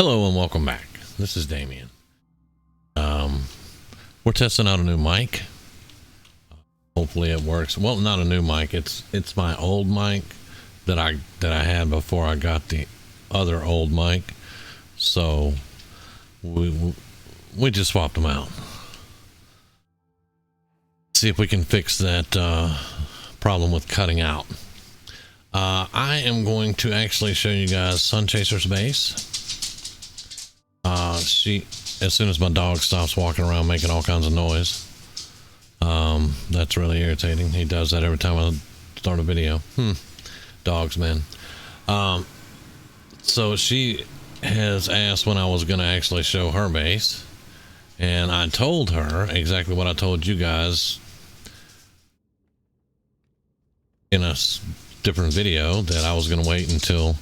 Hello and welcome back. This is Damian. We're testing out a new mic. Hopefully it works. Well, not a new mic. It's my old mic that I had before I got the other old mic. So we just swapped them out. See if we can fix that problem with cutting out. I am going to actually show you guys Sunchacer's base. As soon as my dog stops walking around making all kinds of noise, that's really irritating. He does that every time I start a video. Dogs, man. So she has asked when I was going to actually show her base, and I told her exactly what I told you guys in a different video, that I was going to wait until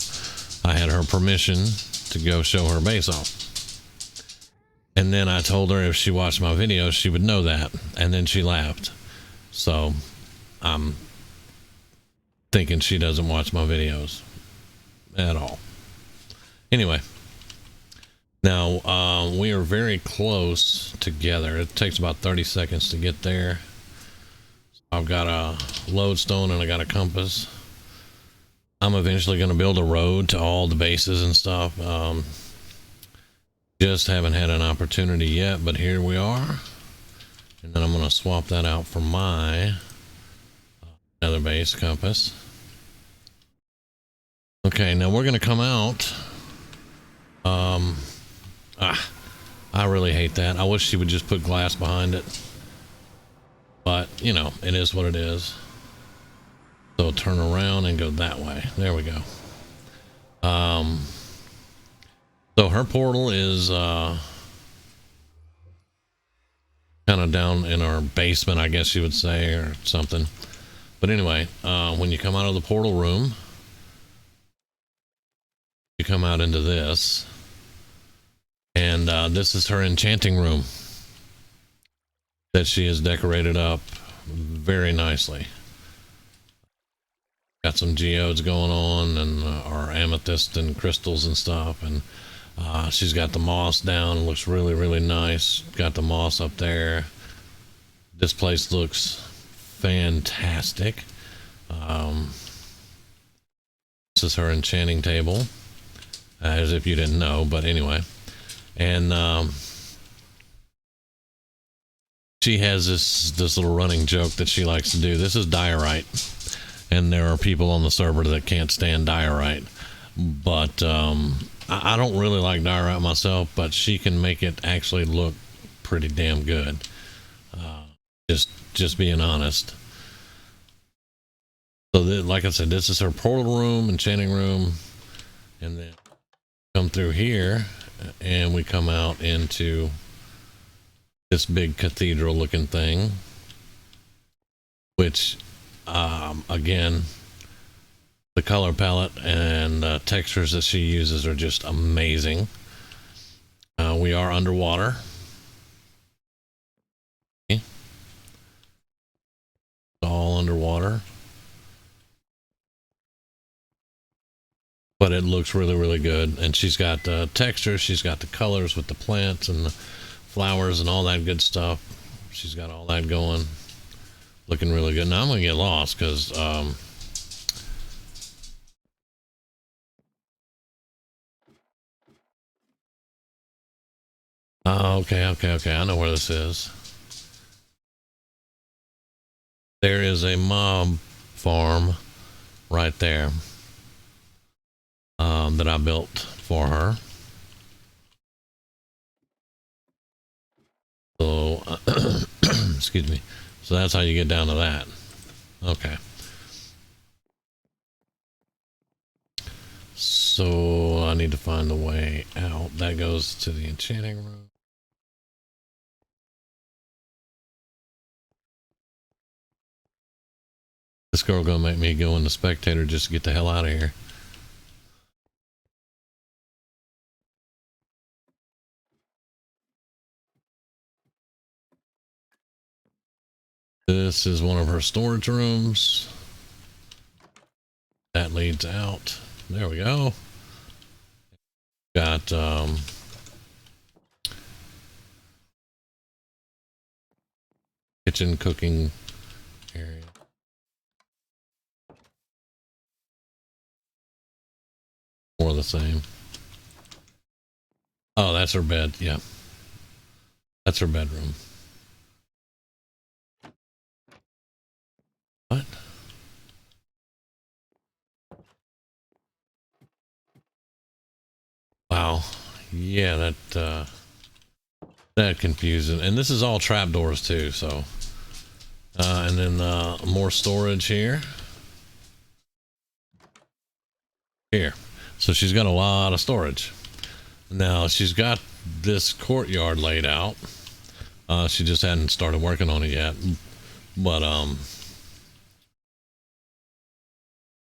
I had her permission to go show her base off. And then I told her if she watched my videos, she would know that. And then she laughed. So I'm thinking she doesn't watch my videos at all. Anyway, now we are very close together. It takes about 30 seconds to get there. I've got a lodestone and I got a compass. I'm eventually going to build a road to all the bases and stuff. Just haven't had an opportunity yet, but here we are. And then I'm going to swap that out for my other base compass. Okay, now we're going to come out. I really hate that. I wish she would just put glass behind it. But, you know, it is what it is. So turn around and go that way. There we go. So her portal is kind of down in our basement, I guess you would say, or something. But anyway, when you come out of the portal room, you come out into this, and this is her enchanting room that she has decorated up very nicely. Got some geodes going on, and our amethyst and crystals and stuff, and she's got the moss down. It looks really, really nice. Got the moss up there. This place looks fantastic. This is her enchanting table, as if you didn't know, but anyway. And she has this little running joke that she likes to do. This is diorite, and there are people on the server that can't stand diorite, but I don't really like diorite myself, but she can make it actually look pretty damn good. Just being honest. So like I said, this is her portal room, enchanting room, and then come through here and we come out into this big cathedral looking thing, which again, the color palette and textures that she uses are just amazing. We are underwater. All underwater. But it looks really, really good. And she's got textures. She's got the colors with the plants and the flowers and all that good stuff. She's got all that going. Looking really good. Now I'm going to get lost because okay. I know where this is. There is a mob farm right there that I built for her. So, excuse me. So that's how you get down to that. Okay. So I need to find a way out. That goes to the enchanting room. This girl gonna make me go into spectator just to get the hell out of here. This is one of her storage rooms. That leads out. There we go. Got kitchen cooking area. More of the same. Oh, that's her bed. Yeah. That's her bedroom. What? Wow. Yeah, that confusing. And this is all trapdoors too, so and then more storage here. Here. So she's got a lot of storage. Now she's got this courtyard laid out. She just hadn't started working on it yet. But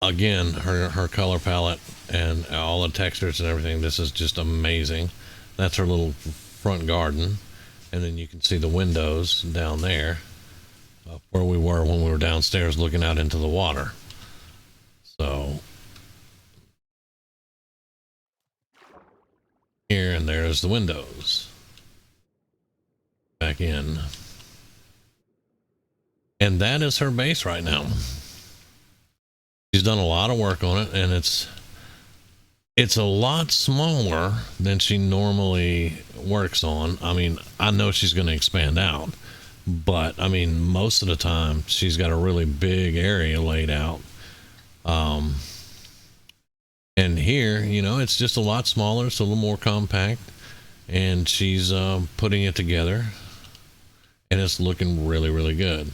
again, her color palette and all the textures and everything, this is just amazing. That's her little front garden, and then you can see the windows down there where we were when we were downstairs looking out into the water. So here, and there's the windows back in, and that is her base right now. She's done a lot of work on it, and it's a lot smaller than she normally works on. I mean, I know she's going to expand out, but I mean, most of the time she's got a really big area laid out. And here, you know, it's just a lot smaller. It's a little more compact, and she's putting it together, and it's looking really, really good.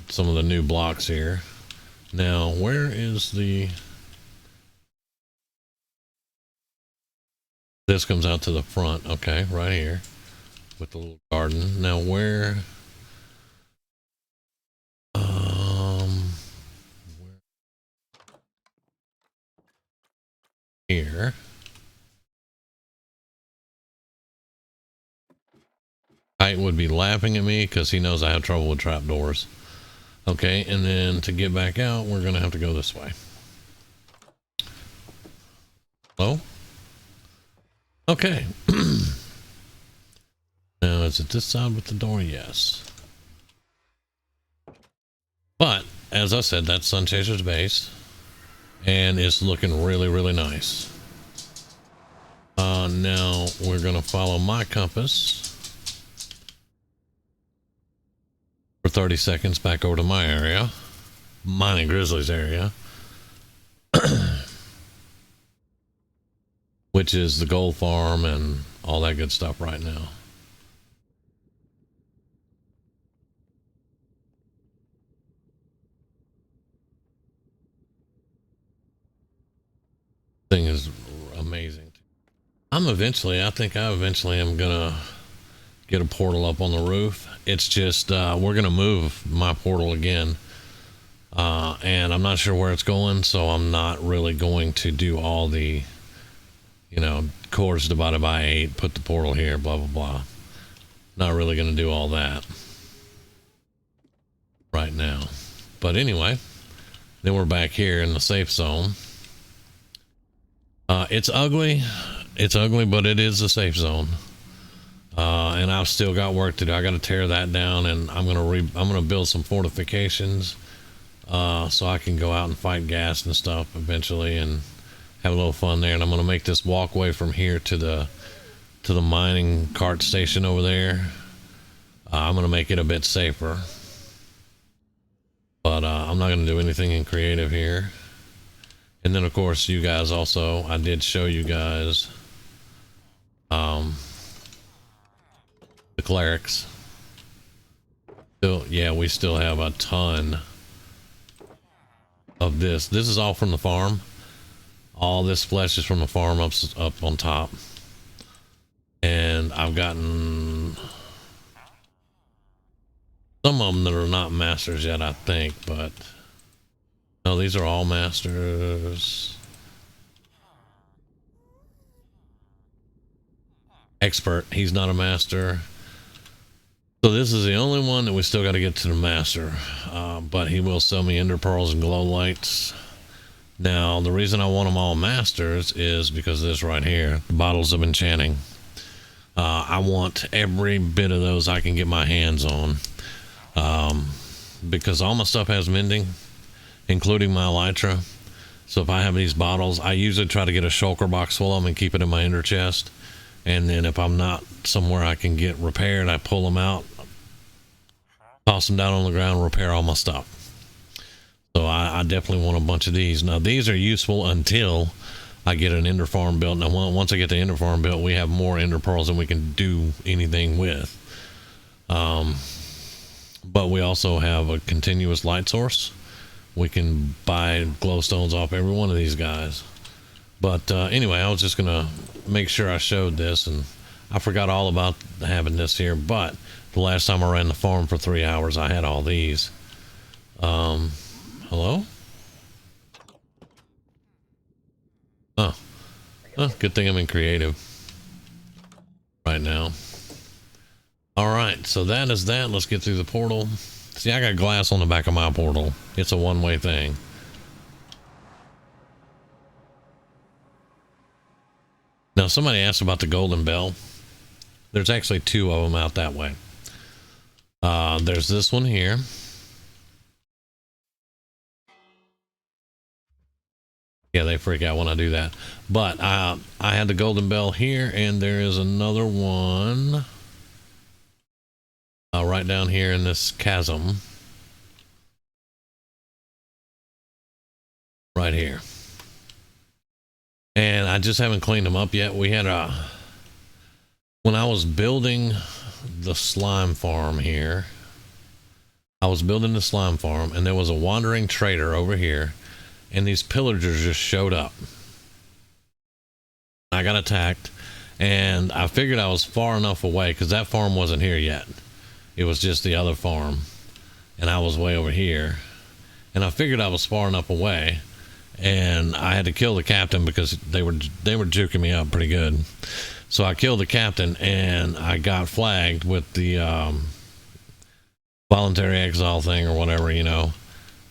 Some of the new blocks here. Now, where is this comes out to the front. Okay, right here with the little garden. Now, where here. Kite would be laughing at me because he knows I have trouble with trapdoors. Okay, and then to get back out, we're going to have to go this way. Hello? Okay. Now, is it this side with the door? Yes. But, as I said, that's Sunchacer's base. And it's looking really, really nice. Now, we're going to follow my compass for 30 seconds back over to my area. Mine and Grizzly's area. Which is the gold farm and all that good stuff right now. Thing is amazing. I think I eventually am gonna get a portal up on the roof. It's just we're gonna move my portal again, and I'm not sure where it's going, so I'm not really going to do all the, you know, chords divided by 8, put the portal here, blah blah blah. Not really gonna do all that right now. But anyway, then we're back here in the safe zone. It's ugly, but it is a safe zone. And I've still got work to do. I got to tear that down, and I'm gonna build some fortifications, so I can go out and fight gas and stuff eventually, and have a little fun there. And I'm gonna make this walkway from here to the mining cart station over there. I'm gonna make it a bit safer, but I'm not gonna do anything in creative here. And then, of course, you guys also, I did show you guys the clerics. Yeah, we still have a ton of this. This is all from the farm. All this flesh is from the farm up on top. And I've gotten some of them that are not masters yet, I think, but no, these are all masters. Expert, he's not a master. So this is the only one that we still got to get to the master. But he will sell me ender pearls and glow lights. Now, the reason I want them all masters is because of this right here, the bottles of enchanting. I want every bit of those I can get my hands on, because all my stuff has mending, including my elytra. So if I have these bottles, I usually try to get a shulker box full of them and keep it in my inner chest. And then if I'm not somewhere I can get repaired, I pull them out, toss them down on the ground, repair all my stuff. So I definitely want a bunch of these. Now, these are useful until I get an ender farm built. Now, once I get the ender farm built, we have more ender pearls than we can do anything with. But we also have a continuous light source. We can buy glowstones off every one of these guys. But anyway, I was just going to make sure I showed this, and I forgot all about having this here. But the last time I ran the farm for 3 hours, I had all these. Hello? Oh, good thing I'm in creative right now. All right, so that is that. Let's get through the portal. See, I got glass on the back of my portal. It's a one-way thing. Now, somebody asked about the golden bell. There's actually 2 of them out that way. There's this one here. Yeah, they freak out when I do that. But I had the golden bell here, and there is another one right down here in this chasm. Right here. And I just haven't cleaned them up yet. We had when I was building the slime farm here, I was building the slime farm, and there was a wandering trader over here, and these pillagers just showed up. I got attacked, and I figured I was far enough away because that farm wasn't here yet. It was just the other farm, and I was way over here, and I figured I was far enough away, and I had to kill the captain because they were juking me up pretty good. So I killed the captain, and I got flagged with the voluntary exile thing or whatever, you know.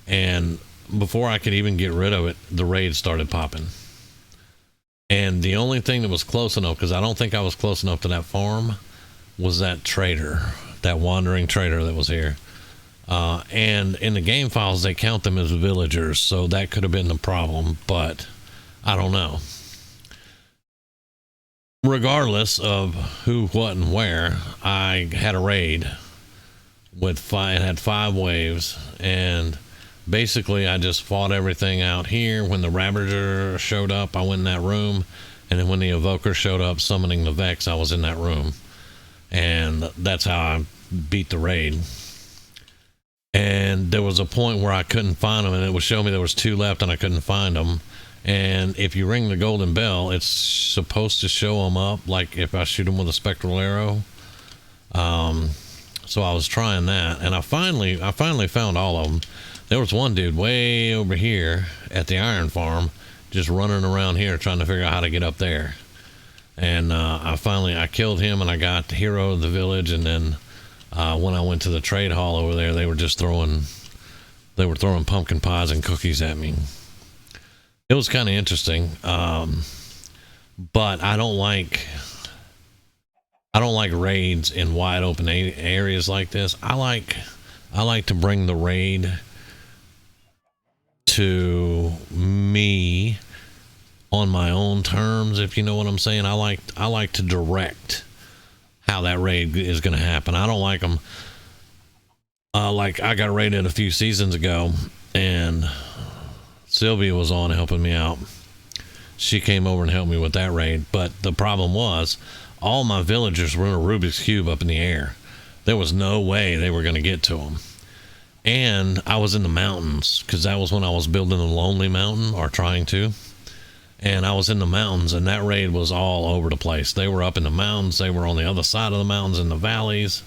And before I could even get rid of it, the raid started popping. And the only thing that was close enough, because I don't think I was close enough to that farm, was that trader, that wandering trader that was here. And in the game files, they count them as villagers, so that could have been the problem, but I don't know. Regardless of who, what, and where, I had a raid with it had 5 waves, and basically I just fought everything out here. When the Ravager showed up, I went in that room, and then when the Evoker showed up summoning the Vex, I was in that room, and that's how I beat the raid. And there was a point where I couldn't find them, and it would show me there was 2 left and I couldn't find them. And if you ring the golden bell, it's supposed to show them up, like if I shoot them with a spectral arrow. So I was trying that, and I finally found all of them. There was one dude way over here at the iron farm, just running around here trying to figure out how to get up there. And I killed him, and I got the hero of the village. And then when I went to the trade hall over there, they were throwing pumpkin pies and cookies at me. It was kind of interesting, but I don't like raids in wide open areas like this. I like to bring the raid to me on my own terms, if you know what I'm saying. I like to direct how that raid is going to happen. I don't like them like I got raided a few seasons ago, and Sylvia was on helping me out. She came over and helped me with that raid, but the problem was all my villagers were in a Rubik's Cube up in the air. There was no way they were going to get to them. And I was in the mountains, because that was when I was building the Lonely Mountain, or trying to. And I was in the mountains, and that raid was all over the place. They were up in the mountains. They were on the other side of the mountains in the valleys.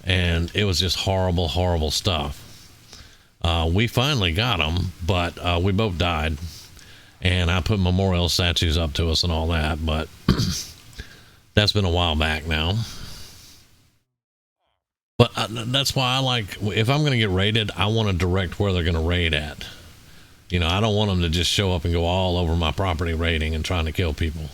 And it was just horrible, horrible stuff. We finally got them, but we both died. And I put memorial statues up to us and all that, but that's been a while back now. But that's why I like, if I'm going to get raided, I want to direct where they're going to raid at. You know, I don't want them to just show up and go all over my property raiding and trying to kill people.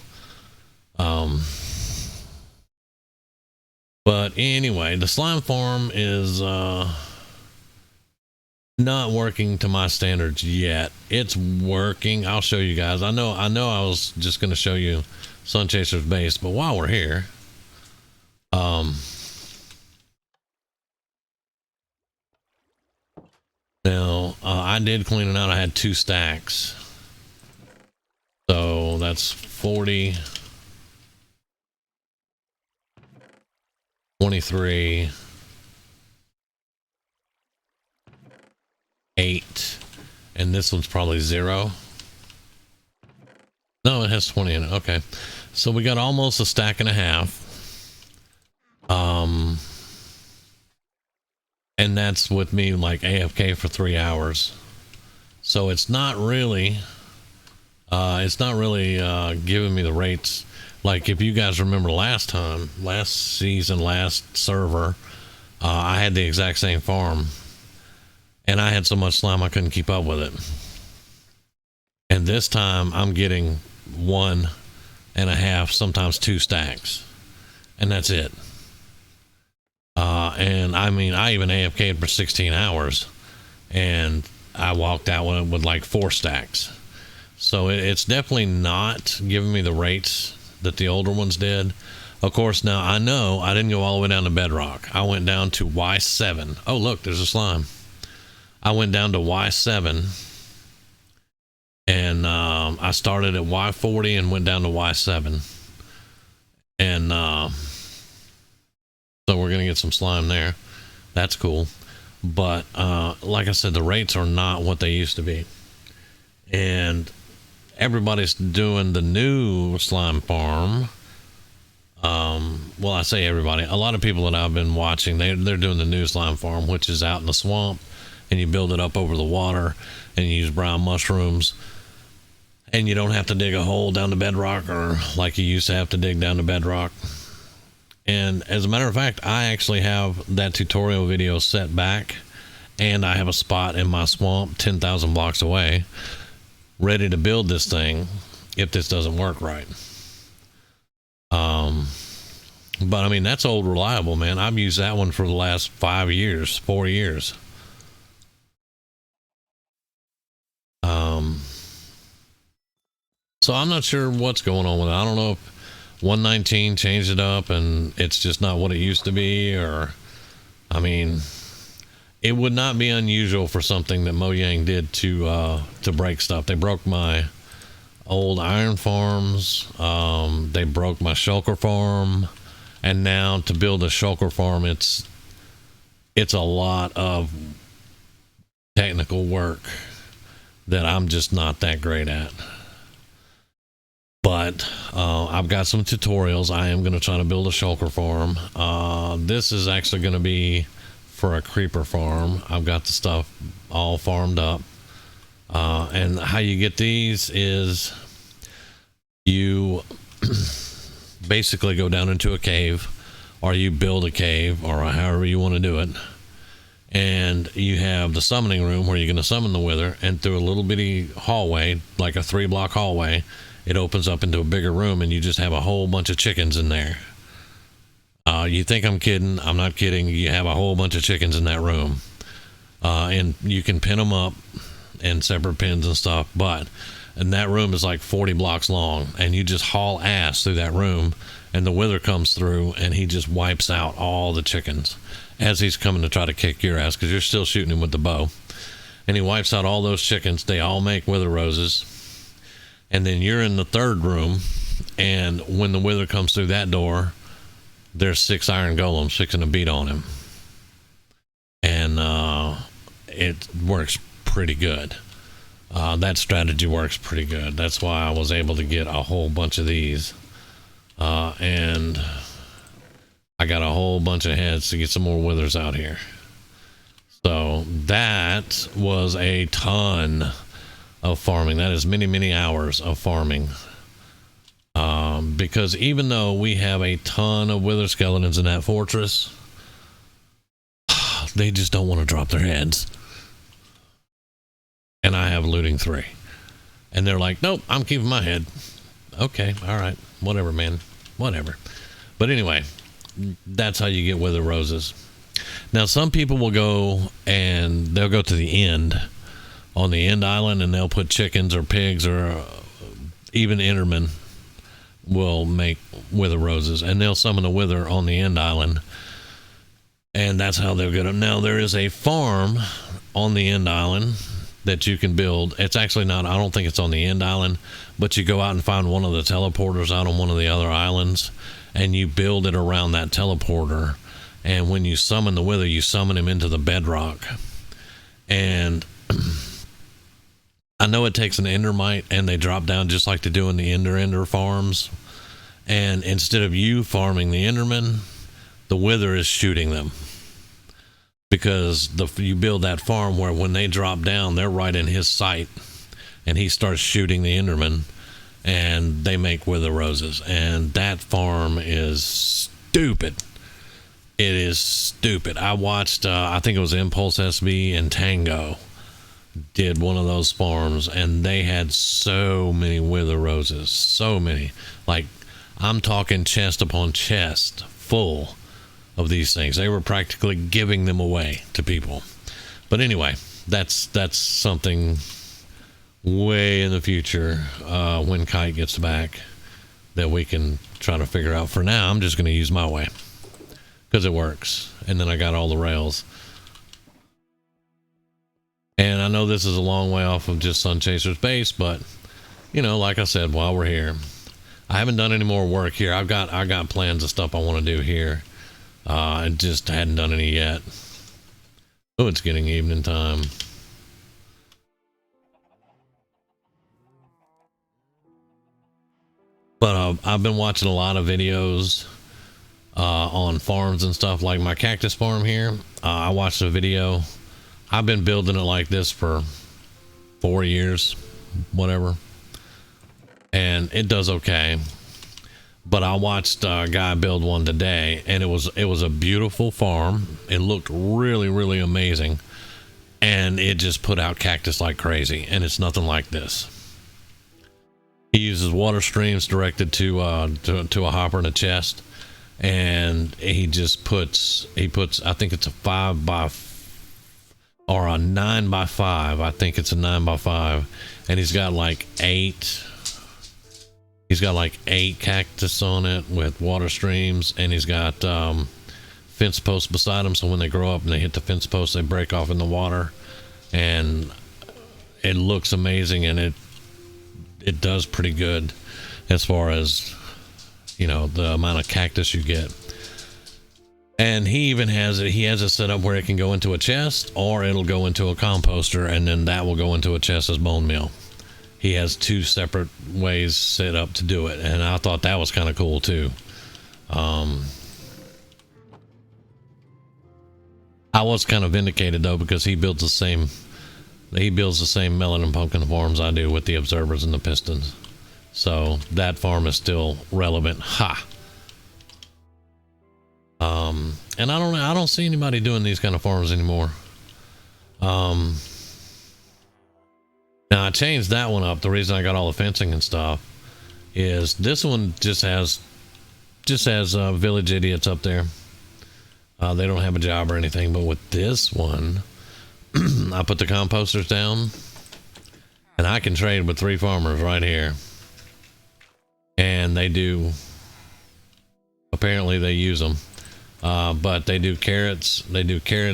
But anyway, the slime farm is not working to my standards yet. It's working. I'll show you guys. I know I was just going to show you Sunchacer's base, but while we're here, now I did clean it out. I had 2 stacks, so that's 40, 23, 8, and this one's probably 0. No, it has 20 in it. Okay, so we got almost a stack and a half. And that's with me like AFK for 3 hours. So it's not really giving me the rates. Like if you guys remember last season, last server, I had the exact same farm and I had so much slime I couldn't keep up with it. And this time I'm getting 1.5, sometimes 2 stacks, and that's it. And I mean, I even AFK'd for 16 hours and I walked out with like 4 stacks. So it's definitely not giving me the rates that the older ones did. Of course, now I know I didn't go all the way down to bedrock. I went down to Y7. Oh, look, there's a slime. I went down to Y7 and I started at Y40 and went down to Y7. And so we're going to get some slime there. That's cool. But like I said, the rates are not what they used to be. And everybody's doing the new slime farm. Well, I say everybody. A lot of people that I've been watching, they're doing the new slime farm, which is out in the swamp. And you build it up over the water. And you use brown mushrooms. And you don't have to dig a hole down to bedrock, or like you used to have to dig down to bedrock. And as a matter of fact, I actually have that tutorial video set back, and I have a spot in my swamp 10,000 blocks away ready to build this thing if this doesn't work right. But I mean, that's old reliable, man. I've used that one for the last 4 years. So I'm not sure what's going on with it. I don't know if 119 changed it up and it's just not what it used to be, or I mean, it would not be unusual for something that Mojang did to break stuff. They broke my old iron farms, they broke my Shulker Farm, and now to build a Shulker Farm, it's a lot of technical work that I'm just not that great at. But I've got some tutorials. I am going to try to build a Shulker Farm. This is actually going to be for a creeper farm. I've got the stuff all farmed up. And how you get these is you basically go down into a cave, or you build a cave, or however you want to do it. And you have the summoning room where you're going to summon the wither, and through a little bitty hallway, like a 3-block hallway, it opens up into a bigger room, and you just have a whole bunch of chickens in there. You think I'm kidding? I'm not kidding. You have a whole bunch of chickens in that room. And you can pin them up in separate pins and stuff, and that room is like 40 blocks long, and you just haul ass through that room, and the wither comes through, and he just wipes out all the chickens as he's coming to try to kick your ass, because you're still shooting him with the bow. And he wipes out all those chickens. They all make wither roses. And then you're in the 3rd room, and when the wither comes through that door, there's 6 iron golems fixing to beat on him. And it works pretty good. That strategy works pretty good. That's why I was able to get a whole bunch of these. And I got a whole bunch of heads to get some more withers out here. So that was a ton of farming. That is many, many hours of farming. Because even though we have a ton of wither skeletons in that fortress, they just don't want to drop their heads. And and I have looting 3. And they're like, nope, I'm keeping my head. Okay, all right, whatever, man, whatever. But anyway, that's how you get wither roses. Now, some people will go and they'll go to the end, on the end island, and they'll put chickens or pigs or even Endermen will make wither roses, and they'll summon a wither on the end island, and that's how they'll get them. Now, there is a farm on the end island that you can build. It's actually not, I don't think it's on the end island, but you go out and find one of the teleporters out on one of the other islands, and you build it around that teleporter. And when you summon the wither, you summon him into the bedrock. And I know it takes an endermite, and they drop down just like they do in the ender farms. And instead of you farming the enderman, the wither is shooting them. Because you build that farm where when they drop down, they're right in his sight. And he starts shooting the enderman, and they make wither roses. And that farm is stupid. It is stupid. I watched, I think it was Impulse SB and Tango did one of those farms, and they had so many wither roses. So many. Like, I'm talking chest upon chest full of these things. They were practically giving them away to people. But anyway, that's something way in the future when Kite gets back that we can try to figure out. For now, I'm just going to use my way, because it works. And then I got all the rails. And I know this is a long way off of just Sunchacer's base, but, you know, like I said, while we're here, I haven't done any more work here. I got plans of stuff I want to do here. I just hadn't done any yet. Oh, it's getting evening time. But I've been watching a lot of videos on farms and stuff, like my Cactus Farm here. I watched a video. I've been building it like this for 4 years, whatever, and it does okay. But I watched a guy build one today, and it was a beautiful farm. It looked really, really amazing, and it just put out cactus like crazy, and it's nothing like this. He uses water streams directed to a hopper and a chest, and he puts I think it's a 5x or a 9x5. I think it's a 9x5, and he's got like 8 cactus on it with water streams, and he's got fence posts beside them, so when they grow up and they hit the fence posts, they break off in the water, and it looks amazing, and it does pretty good as far as, you know, the amount of cactus you get. And he even has it set up where it can go into a chest, or it'll go into a composter, and then that will go into a chest as bone meal. He has 2 separate ways set up to do it, and I thought that was kind of cool too. I was kind of vindicated though, because he builds the same melon and pumpkin farms I do with the observers and the pistons. So that farm is still relevant. Ha! And I don't see anybody doing these kind of farms anymore. Now I changed that one up. The reason I got all the fencing and stuff is this one just has village idiots up there. They don't have a job or anything, but with this one, I put the composters down, and I can trade with 3 farmers right here. And they do, apparently they use them. But they do carrots,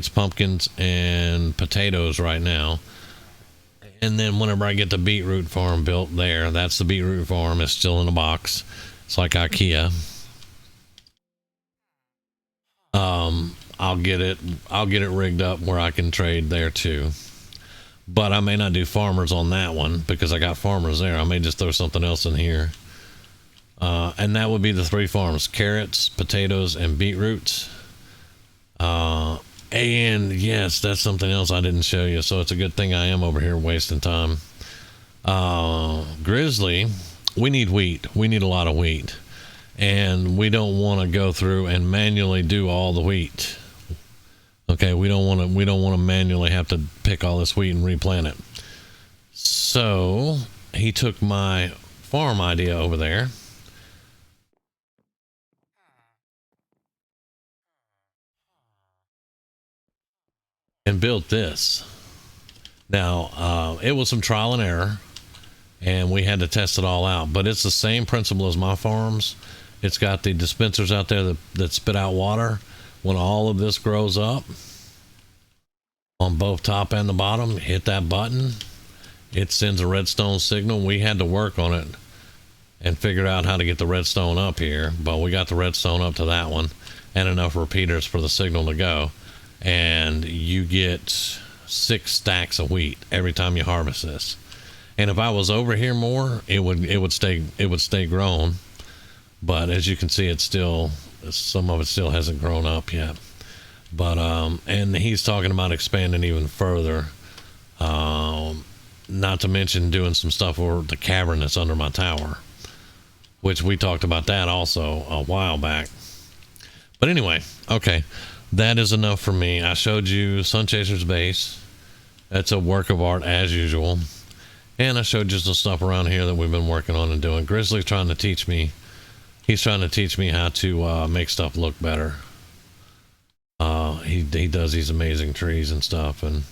pumpkins, and potatoes right now. And then whenever I get the beetroot farm built there, that's the beetroot farm. It's still in a box. It's like IKEA. I'll get it rigged up where I can trade there too. But I may not do farmers on that one because I got farmers there. I may just throw something else in here. And that would be the 3 farms: carrots, potatoes, and beetroots. And yes, that's something else I didn't show you, so it's a good thing I am over here wasting time. Grizzly, we need wheat. We need a lot of wheat, and we don't want to go through and manually do all the wheat. Okay, we don't want to manually have to pick all this wheat and replant it. So he took my farm idea over there and built this. Now, it was some trial and error, and we had to test it all out, but it's the same principle as my farms. It's got the dispensers out there that spit out water. When all of this grows up on both top and the bottom, hit that button, it sends a redstone signal. We had to work on it and figure out how to get the redstone up here, but we got the redstone up to that one and enough repeaters for the signal to go, and you get 6 stacks of wheat every time you harvest this. And if I was over here more, it would stay grown, but as you can see, it's still, some of it still hasn't grown up yet. But and he's talking about expanding even further, not to mention doing some stuff over the cavern that's under my tower, which we talked about that also a while back. But anyway, okay, that is enough for me. I showed you Sunchacer's base. That's a work of art as usual. And I showed you some stuff around here that we've been working on and doing. Grizzly's trying to teach me. He's trying to teach me how to make stuff look better. He does these amazing trees and stuff, and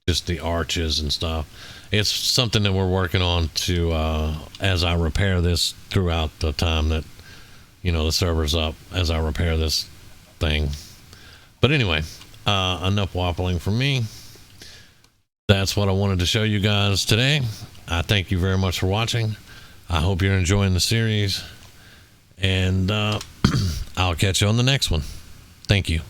just the arches and stuff. It's something that we're working on to as I repair this throughout the time that, you know, the server's up, as I repair this thing. But anyway, enough waffling from me. That's what I wanted to show you guys today. I thank you very much for watching. I hope you're enjoying the series, and I'll catch you on the next one. Thank you.